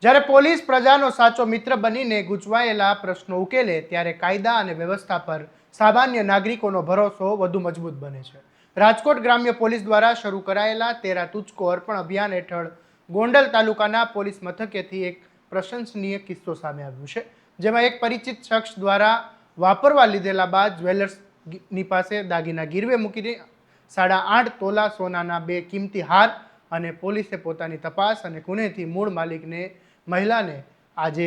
જ્યારે પોલીસ પ્રજાનો સાચો મિત્ર બનીને ગૂંચવાયેલા પ્રશ્નો ઉકેલે ત્યારે કાયદા અને વ્યવસ્થા પર સામાન્ય નાગરિકોનો ભરોસો વધુ મજબૂત બને છે। રાજકોટ ગ્રામ્ય પોલીસ દ્વારા શરૂ કરાયેલા તેરા તુझको અર્પણ અભિયાન હેઠળ ગોંડલ તાલુકાના પોલીસ મથકેથી એક પ્રશંસનીય કિસ્સો સામે આવ્યો છે, જેમાં એક પરિચિત શખ્સ દ્વારા વાપરવા લીધેલા બાદ જ્વેલર્સની પાસે દાગીના ગીરવે મૂકીને 8.5 તોલા સોનાના 2 કિંમતી હાર અને પોલીસે પોતાની તપાસ અને ગુનેથી મૂળ માલિકને મહિલાને આજે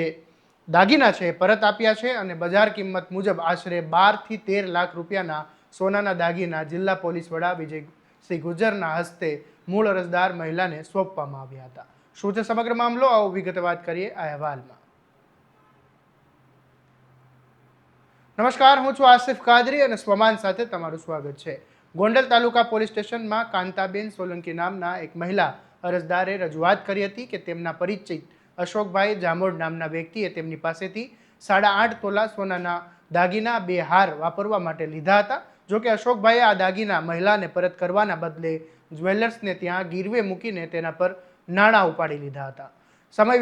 દાગીના છે પરત આપ્યા છે અને બજાર કિંમત મુજબ આશરે 12 થી 13 લાખ રૂપિયાના સોનાના દાગીના જિલ્લા પોલીસ વડા વિજયસિંહ ગુર્જરના હસ્તે મૂળ અરજદાર મહિલાને સોંપવામાં આવ્યા હતા। શું છે સમગ્ર મામલો, આવો વિગતે વાત કરીએ આ અહેવાલમાં। નમસ્કાર, હું છું આસિફ કાદરી અને સ્વમાન સાથે તમારું સ્વાગત છે। ગોંડલ તાલુકા પોલીસ સ્ટેશનમાં કાંતાબેન સોલંકી નામના એક મહિલા અરજદારે રજૂઆત કરી હતી કે તેમના પરિચિત અશોકભાઈ જામોડ નામના વ્યક્તિએ તેમની પાસેથી 8.5 તોલા સોનાના દાગીના 2 હાર વાપરવા માટે લીધા હતા। જોકે અશોકભાઈએ આ દાગીના મહિલાને પરત કરવાના બદલે જ્વેલર્સને ત્યાં ગીરવે મૂકીને તેના પર નાણાં ઉપાડી લીધા હતા। સમય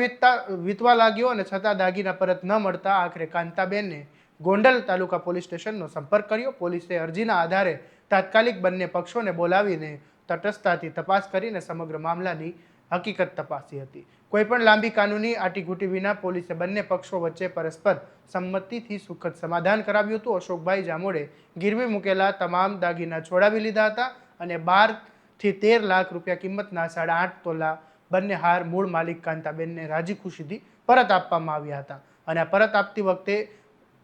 વીતવા લાગ્યો અને છતાં દાગીના પરત ન મળતા આખરે કાંતાબેને ગોંડલ તાલુકા પોલીસ સ્ટેશનનો સંપર્ક કર્યો। પોલીસે અરજીના આધારે તાત્કાલિક બંને પક્ષોને બોલાવીને તટસ્થતાથી તપાસ કરીને સમગ્ર મામલાની હકીકત તપાસી હતી। કોઈપણ લાંબી કાનૂની આટીઘૂટી વિના પોલીસે બંને પક્ષો વચ્ચે પરસ્પર સંમતિથી સુખદ સમાધાન કરાવ્યું હતું। અશોકભાઈ જામોડે ગીરવે મૂકેલા તમામ દાગીના છોડાવી લીધા હતા અને 12 થી 13 લાખ રૂપિયા કિંમતના 8.5 તોલા બંને હાર મૂળ માલિક કાંતાબેનને રાજી ખુશીથી પરત આપવામાં આવ્યા હતા અને આ પરત આપતી વખતે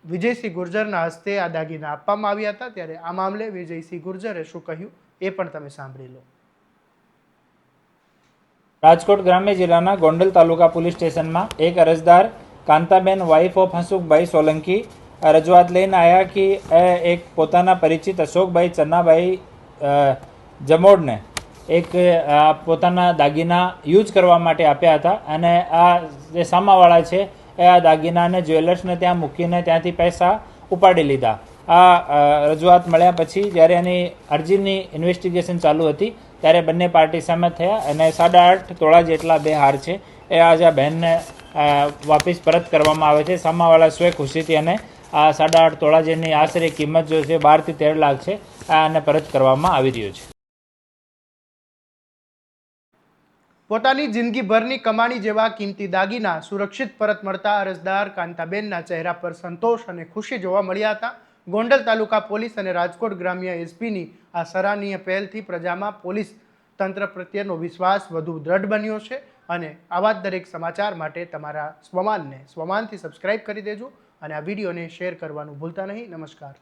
વિજયસિંહ ગુર્જરના હસ્તે આ દાગીના આપવામાં આવ્યા હતા। ત્યારે આ મામલે વિજયસિંહ ગુર્જરે શું કહ્યું એ પણ તમે સાંભળી લો। રાજકોટ ગ્રામ્ય જિલ્લાના ગોંડલ તાલુકા પોલીસ સ્ટેશનમાં એક અરજદાર કાંતાબેન વાઇફ ઓફ હસુખભાઈ સોલંકી રજૂઆત લઈને આવ્યા કે એક પોતાના પરિચિત અશોકભાઈ ચન્નાભાઈ જમોડને એક પોતાના દાગીના યુઝ કરવા માટે આપ્યા હતા અને આ જે સામાવાળા છે એ આ દાગીનાને જ્વેલર્સને ત્યાં મૂકીને ત્યાંથી પૈસા ઉપાડી લીધા। આ રજૂઆત મળ્યા પછી જ્યારે એની અરજીની ઇન્વેસ્ટિગેશન ચાલુ હતી ત્યારે બંને પાર્ટી સહમત થયા અને 8.5 તોલા જેટલા 2 હાર છે એ આજે આ બહેનને વાપસ પરત કરવામાં આવે છે। સામાવાળા સ્વે ખુશીથી અને આ 8.5 તોલા જેની આશરે કિંમત જો છે 12 થી 13 લાખ છે આને પરત કરવામાં આવી રહ્યો છે। પોતાની જિંદગીભરની કમાણી જેવા કિંમતી દાગીના સુરક્ષિત પરત મળતા અરજદાર કાંતાબેનના ચહેરા પર સંતોષ અને ખુશી જોવા મળ્યા હતા। ગોંડલ તાલુકા પોલીસ અને રાજકોટ ગ્રામ્ય એસપીની આ સરાહનીય પહેલથી પ્રજામાં પોલીસ તંત્ર પ્રત્યેનો વિશ્વાસ વધુ દ્રઢ બન્યો છે અને આવા જ દરેક સમાચાર માટે તમારા સ્વમાનથી સબસ્ક્રાઇબ કરી દેજો અને આ વિડીયોને શેર કરવાનું ભૂલતા નહીં। નમસ્કાર।